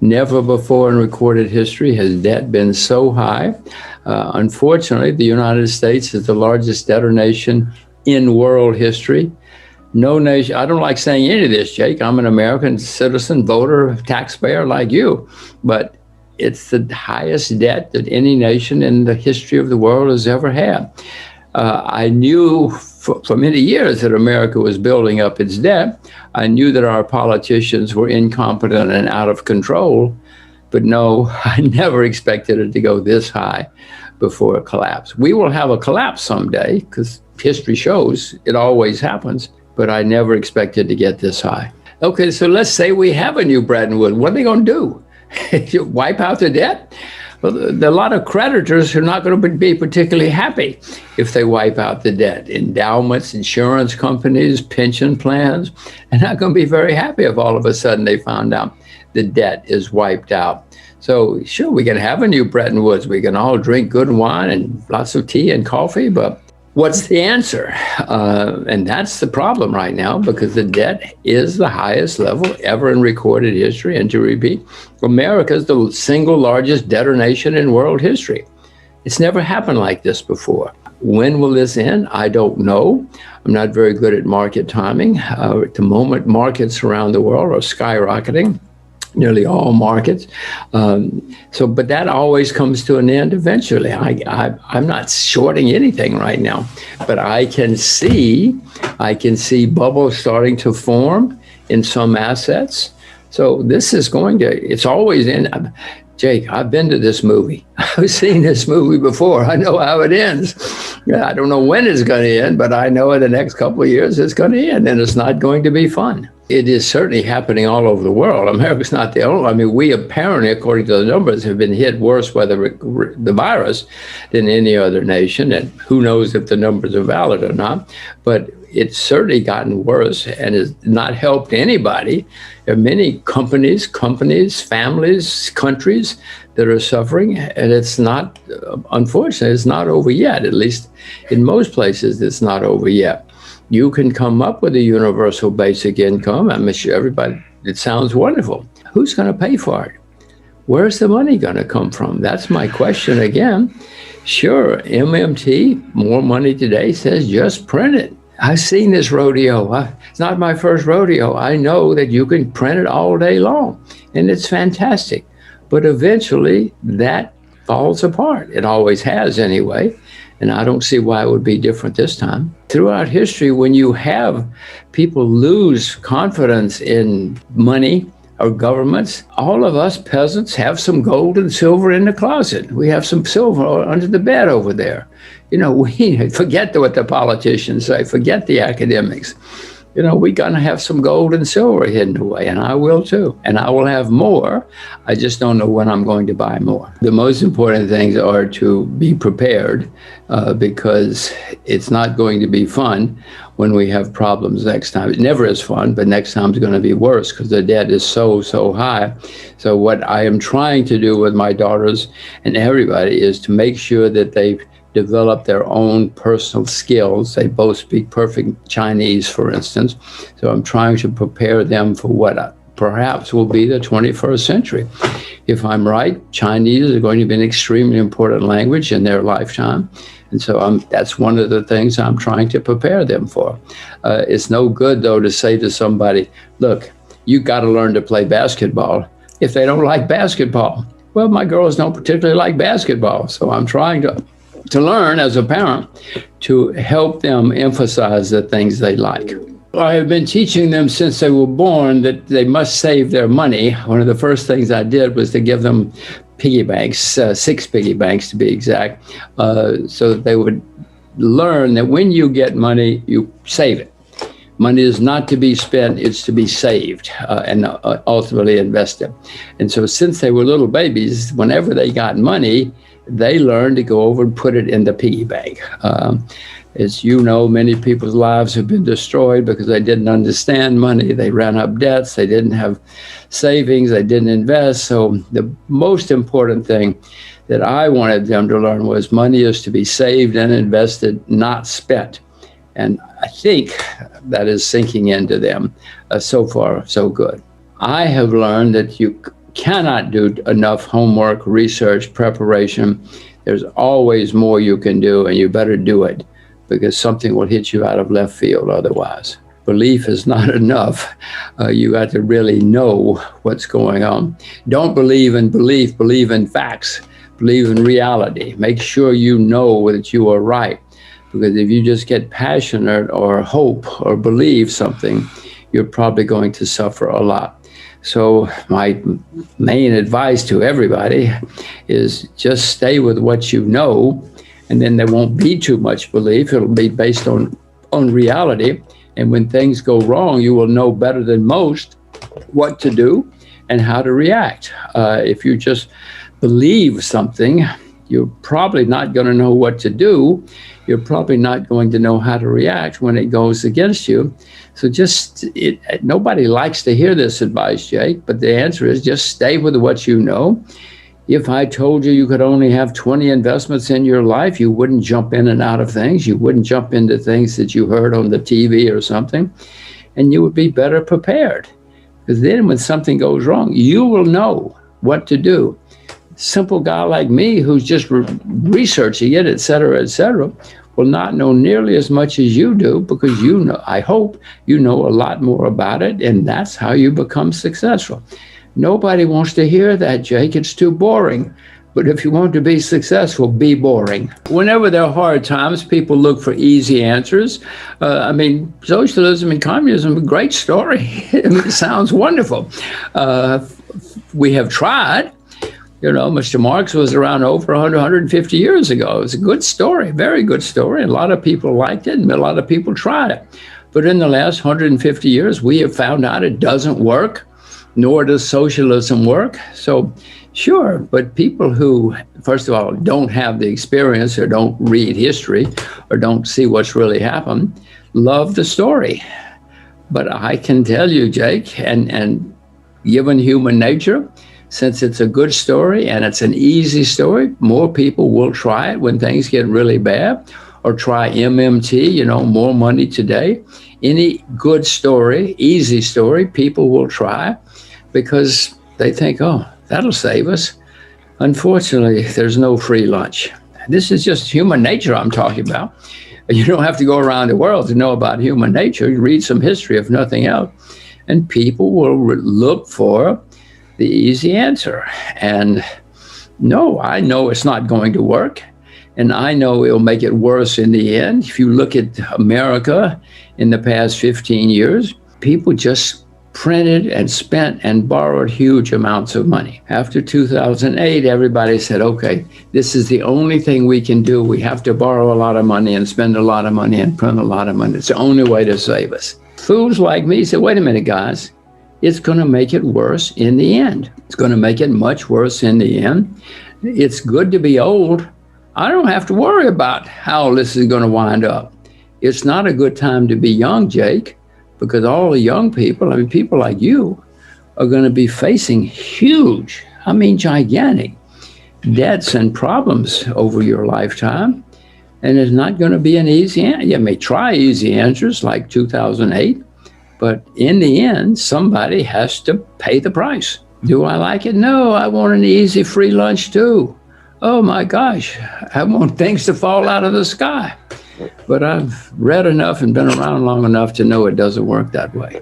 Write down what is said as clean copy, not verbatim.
Never before in recorded history has debt been so high. Unfortunately, the United States is the largest debtor nation in world history. No nation, I don't like saying any of this, Jake. I'm an American citizen, voter, taxpayer like you, but it's the highest debt that any nation in the history of the world has ever had. I knew for many years that America was building up its debt. I knew that our politicians were incompetent and out of control, but no, I never expected it to go this high before a collapse. We will have a collapse someday because history shows it always happens, but I never expected to get this high. Okay, so let's say we have a new Bretton Woods. What are they going to do? Wipe out the debt? Well, there are a lot of creditors who are not going to be particularly happy if they wipe out the debt. Endowments, insurance companies, pension plans, they're not going to be very happy if all of a sudden they found out the debt is wiped out. So sure, we can have a new Bretton Woods. We can all drink good wine and lots of tea and coffee, but what's the answer? And that's the problem right now, because the debt is the highest level ever in recorded history. And to repeat, America is the single largest debtor nation in world history. It's never happened like this before. When will this end? I don't know. I'm not very good at market timing. At the moment, markets around the world are skyrocketing. Nearly all markets. But that always comes to an end eventually. I'm not shorting anything right now, but I can see bubbles starting to form in some assets. So this is it's always in. Jake, I've been to this movie. I've seen this movie before. I know how it ends. I don't know when it's going to end, but I know in the next couple of years it's going to end, and it's not going to be fun. It is certainly happening all over the world. America's not the only. I mean, we apparently, according to the numbers, have been hit worse by the virus than any other nation. And who knows if the numbers are valid or not. But it's certainly gotten worse and has not helped anybody. There are many companies, families, countries that are suffering. And it's not, unfortunately, it's not over yet. At least in most places, it's not over yet. You can come up with a universal basic income. I'm sure everybody, it sounds wonderful. Who's going to pay for it? Where's the money going to come from? That's my question again. Sure, MMT, more money today, says just print it. I've seen this rodeo. It's not my first rodeo. I know that you can print it all day long, and it's fantastic. But eventually, that falls apart. It always has anyway. And I don't see why it would be different this time. Throughout history, when you have people lose confidence in money or governments, all of us peasants have some gold and silver in the closet. We have some silver under the bed over there. You know, we forget what the politicians say, forget the academics. You know, we're going to have some gold and silver hidden away, and I will too. And I will have more. I just don't know when I'm going to buy more. The most important things are to be prepared because it's not going to be fun when we have problems next time. It never is fun, but next time is going to be worse because the debt is so high. So what I am trying to do with my daughters and everybody is to make sure that they develop their own personal skills. They both speak perfect Chinese, for instance. So I'm trying to prepare them for what perhaps will be the 21st century. If I'm right, Chinese is going to be an extremely important language in their lifetime. And so that's one of the things I'm trying to prepare them for. It's no good, though, to say to somebody, look, you got to learn to play basketball if they don't like basketball. Well, my girls don't particularly like basketball, so I'm trying to learn as a parent to help them emphasize the things they like. I have been teaching them since they were born that they must save their money. One of the first things I did was to give them piggy banks, 6 piggy banks to be exact, so that they would learn that when you get money, you save it. Money is not to be spent, it's to be saved and ultimately invested. And so since they were little babies, whenever they got money, they learned to go over and put it in the piggy bank. As you know, many people's lives have been destroyed because they didn't understand money. They ran up debts. They didn't have savings. They didn't invest. So the most important thing that I wanted them to learn was money is to be saved and invested, not spent. And I think that is sinking into them. So far, so good. I have learned that cannot do enough homework, research, preparation. There's always more you can do, and you better do it, because something will hit you out of left field otherwise. Belief is not enough. You got to really know what's going on. Don't believe in belief, believe in facts, believe in reality. Make sure you know that you are right, because if you just get passionate or hope or believe something, you're probably going to suffer a lot. So my main advice to everybody is just stay with what you know, and then there won't be too much belief. It'll be based on reality. And when things go wrong, you will know better than most what to do and how to react. If you just believe something, you're probably not going to know what to do. You're probably not going to know how to react when it goes against you. So nobody likes to hear this advice, Jake, but the answer is just stay with what you know. If I told you you could only have 20 investments in your life, you wouldn't jump in and out of things. You wouldn't jump into things that you heard on the TV or something, and you would be better prepared. Because then when something goes wrong, you will know what to do. Simple guy like me who's just researching it, et cetera, will not know nearly as much as you do, because you know, I hope you know a lot more about it, and that's how you become successful. Nobody wants to hear that, Jake. It's too boring. But if you want to be successful, be boring. Whenever there are hard times, people look for easy answers. Socialism and communism, a great story. It sounds wonderful. We have tried. Mr. Marx was around over 150 years ago. It was a good story, very good story. A lot of people liked it, and a lot of people tried it. But in the last 150 years, we have found out it doesn't work, nor does socialism work. So sure, but people who, first of all, don't have the experience or don't read history or don't see what's really happened, love the story. But I can tell you, Jake, and given human nature, since it's a good story and it's an easy story, more people will try it when things get really bad, or try MMT, more money today. Any good story, easy story, people will try because they think, oh, that'll save us. Unfortunately, there's no free lunch. This is just human nature I'm talking about. You don't have to go around the world to know about human nature. You read some history, if nothing else, and people will look for the easy answer. And no, I know it's not going to work. And I know it'll make it worse in the end. If you look at America in the past 15 years, people just printed and spent and borrowed huge amounts of money. After 2008, everybody said, okay, this is the only thing we can do. We have to borrow a lot of money and spend a lot of money and print a lot of money. It's the only way to save us. Fools like me said, wait a minute, guys. It's going to make it worse in the end. It's going to make it much worse in the end. It's good to be old. I don't have to worry about how this is going to wind up. It's not a good time to be young, Jake, because all the young people, people like you, are going to be facing huge, gigantic debts and problems over your lifetime. And it's not going to be an easy answer. You may try easy answers like 2008, but in the end, somebody has to pay the price. Do I like it? No, I want an easy free lunch too. Oh my gosh, I want things to fall out of the sky. But I've read enough and been around long enough to know it doesn't work that way.